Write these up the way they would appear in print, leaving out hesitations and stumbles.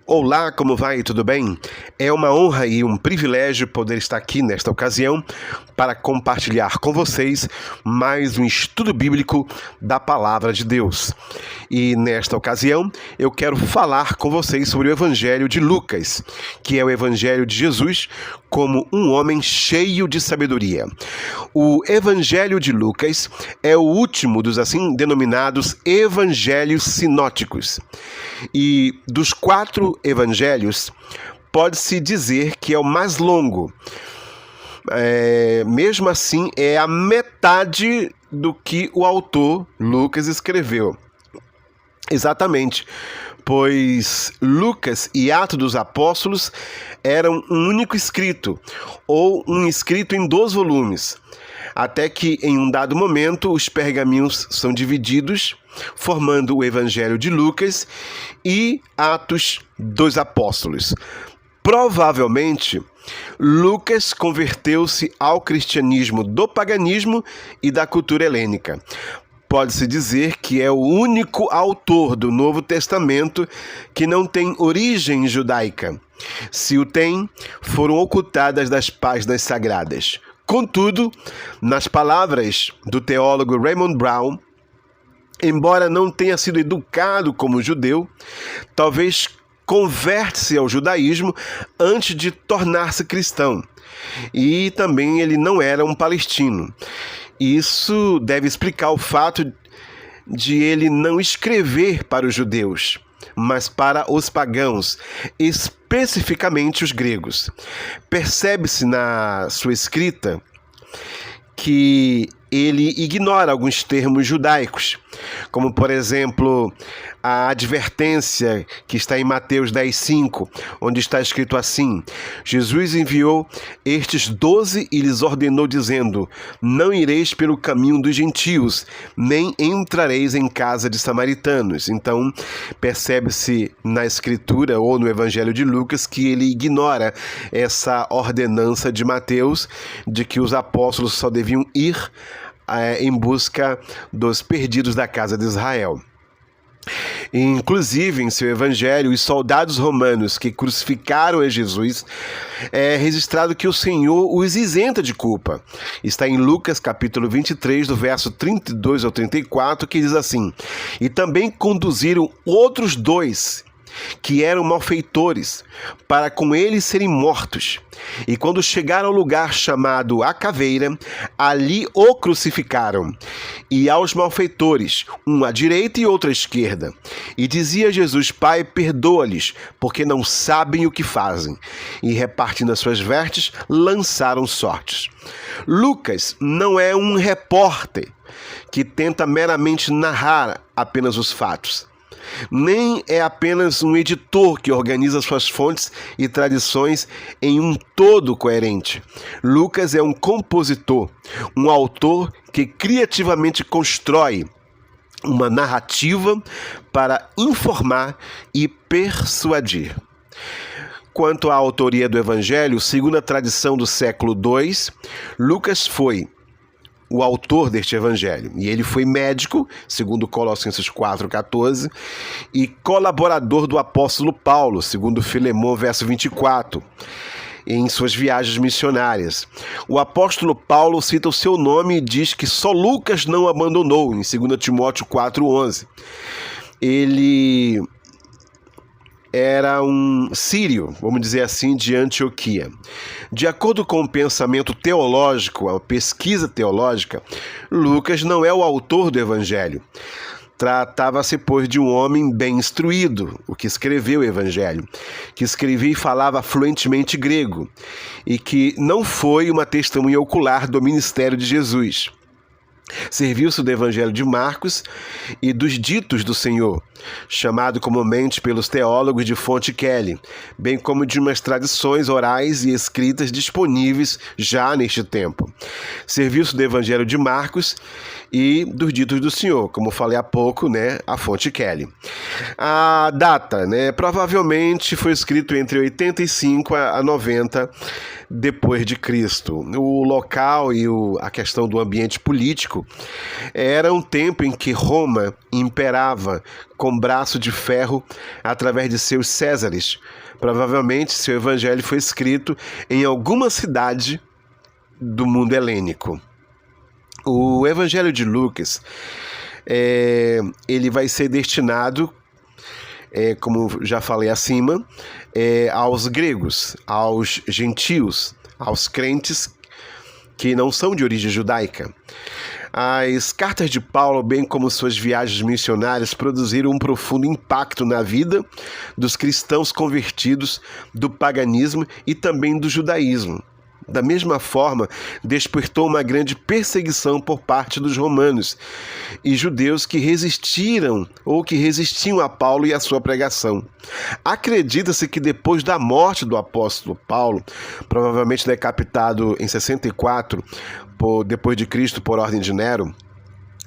Olá, como vai? Tudo bem? É uma honra e um privilégio poder estar aqui nesta ocasião para compartilhar com vocês mais um estudo bíblico da Palavra de Deus. E nesta ocasião eu quero falar com vocês sobre o Evangelho de Lucas, que é o Evangelho de Jesus como um homem cheio de sabedoria. O Evangelho de Lucas é o último dos assim denominados Evangelhos sinóticos. E dos 4 evangelhos, pode-se dizer que é o mais longo. Mesmo assim, é a metade do que o autor Lucas escreveu. Exatamente, pois Lucas e Atos dos Apóstolos eram um único escrito, ou um escrito em 2 volumes, até que em um dado momento os pergaminhos são divididos, formando o Evangelho de Lucas e Atos dos Apóstolos. Provavelmente, Lucas converteu-se ao cristianismo do paganismo e da cultura helênica. Pode-se dizer que é o único autor do Novo Testamento que não tem origem judaica. Se o tem, foram ocultadas das páginas sagradas. Contudo, nas palavras do teólogo Raymond Brown, embora não tenha sido educado como judeu, talvez converte-se ao judaísmo antes de tornar-se cristão. E também ele não era um palestino. Isso deve explicar o fato de ele não escrever para os judeus, mas para os pagãos, especificamente os gregos. Percebe-se na sua escrita que ele ignora alguns termos judaicos, como, por exemplo, a advertência que está em Mateus 10:5, onde está escrito assim: Jesus enviou estes 12 e lhes ordenou, dizendo: não ireis pelo caminho dos gentios, nem entrareis em casa de samaritanos. Então, percebe-se na Escritura ou no Evangelho de Lucas que ele ignora essa ordenança de Mateus de que os apóstolos só deviam ir em busca dos perdidos da casa de Israel. Inclusive, em seu evangelho, os soldados romanos que crucificaram a Jesus, é registrado que o Senhor os isenta de culpa. Está em Lucas capítulo 23, do verso 32 ao 34, que diz assim: e também conduziram outros 2 que eram malfeitores, para com eles serem mortos. E quando chegaram ao lugar chamado A Caveira, ali o crucificaram, e aos malfeitores, um à direita e outro à esquerda. E dizia Jesus: Pai, perdoa-lhes, porque não sabem o que fazem. E repartindo as suas vestes, lançaram sortes. Lucas não é um repórter que tenta meramente narrar apenas os fatos. Nem é apenas um editor que organiza suas fontes e tradições em um todo coerente. Lucas é um compositor, um autor que criativamente constrói uma narrativa para informar e persuadir. Quanto à autoria do Evangelho, segundo a tradição do século II, Lucas foi o autor deste evangelho. E ele foi médico, segundo Colossenses 4,14, e colaborador do apóstolo Paulo, segundo Filemão, verso 24, em suas viagens missionárias. O apóstolo Paulo cita o seu nome e diz que só Lucas não abandonou, em 2 Timóteo 4,11. Ele era um sírio, vamos dizer assim, de Antioquia. De acordo com o pensamento teológico, a pesquisa teológica, Lucas não é o autor do Evangelho. Tratava-se, pois, de um homem bem instruído, o que escreveu o Evangelho, que escrevia e falava fluentemente grego, e que não foi uma testemunha ocular do ministério de Jesus. Serviu-se do Evangelho de Marcos e dos ditos do Senhor, chamado comumente pelos teólogos de fonte Kelly, bem como de umas tradições orais e escritas disponíveis já neste tempo. Serviu-se do Evangelho de Marcos e dos ditos do Senhor, como falei há pouco, a fonte Kelly. A data, provavelmente foi escrito entre 85 a 90 depois de Cristo. O local e a questão do ambiente político helênico era um tempo em que Roma imperava com braço de ferro através de seus césares. Provavelmente seu evangelho foi escrito em alguma cidade do mundo helênico. O evangelho de Lucas, ele vai ser destinado, como já falei acima, aos gregos, aos gentios, aos crentes que não são de origem judaica. As cartas de Paulo, bem como suas viagens missionárias, produziram um profundo impacto na vida dos cristãos convertidos do paganismo e também do judaísmo. Da mesma forma, despertou uma grande perseguição por parte dos romanos e judeus que resistiram ou que resistiam a Paulo e a sua pregação. Acredita-se que depois da morte do apóstolo Paulo, provavelmente decapitado em 64, depois de Cristo por ordem de Nero,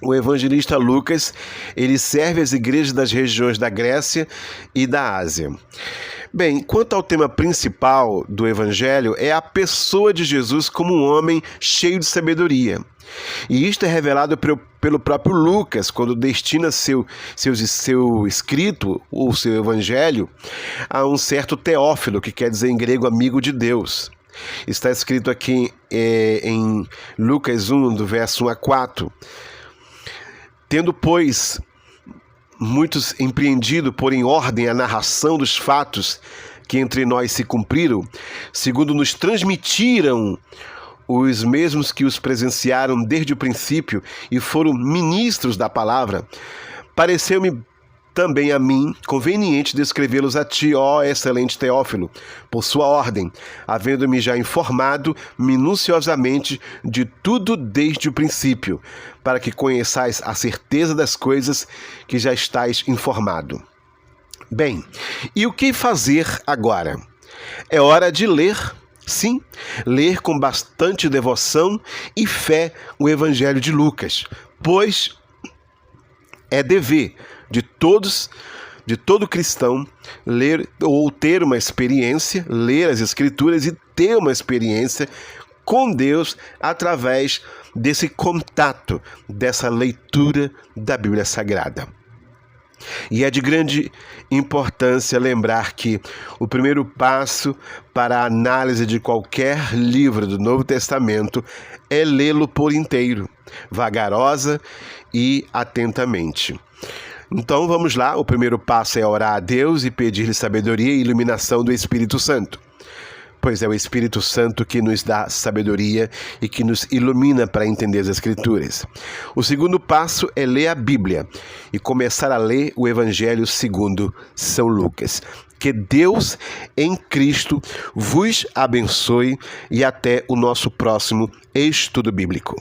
o evangelista Lucas, ele serve as igrejas das regiões da Grécia e da Ásia. Bem, quanto ao tema principal do Evangelho, é a pessoa de Jesus como um homem cheio de sabedoria. E isto é revelado pelo próprio Lucas, quando destina seu escrito, ou seu Evangelho, a um certo Teófilo, que quer dizer em grego amigo de Deus. Está escrito aqui em Lucas 1, do verso 1 a 4. Tendo, pois, muitos empreendido por em ordem a narração dos fatos que entre nós se cumpriram, segundo nos transmitiram os mesmos que os presenciaram desde o princípio e foram ministros da palavra, pareceu-me também a mim conveniente descrevê-los a ti, ó excelente Teófilo, por sua ordem, havendo-me já informado minuciosamente de tudo desde o princípio, para que conheçais a certeza das coisas que já estáis informado. Bem, e o que fazer agora? É hora de ler, sim, ler com bastante devoção e fé o Evangelho de Lucas, pois é dever de todo cristão ler ou ter uma experiência, ler as Escrituras e ter uma experiência com Deus através desse contato, dessa leitura da Bíblia Sagrada. E é de grande importância lembrar que o primeiro passo para a análise de qualquer livro do Novo Testamento é lê-lo por inteiro, vagarosa e atentamente. Então vamos lá, o primeiro passo é orar a Deus e pedir-lhe sabedoria e iluminação do Espírito Santo. Pois é o Espírito Santo que nos dá sabedoria e que nos ilumina para entender as Escrituras. O segundo passo é ler a Bíblia e começar a ler o Evangelho segundo São Lucas. Que Deus em Cristo vos abençoe e até o nosso próximo estudo bíblico.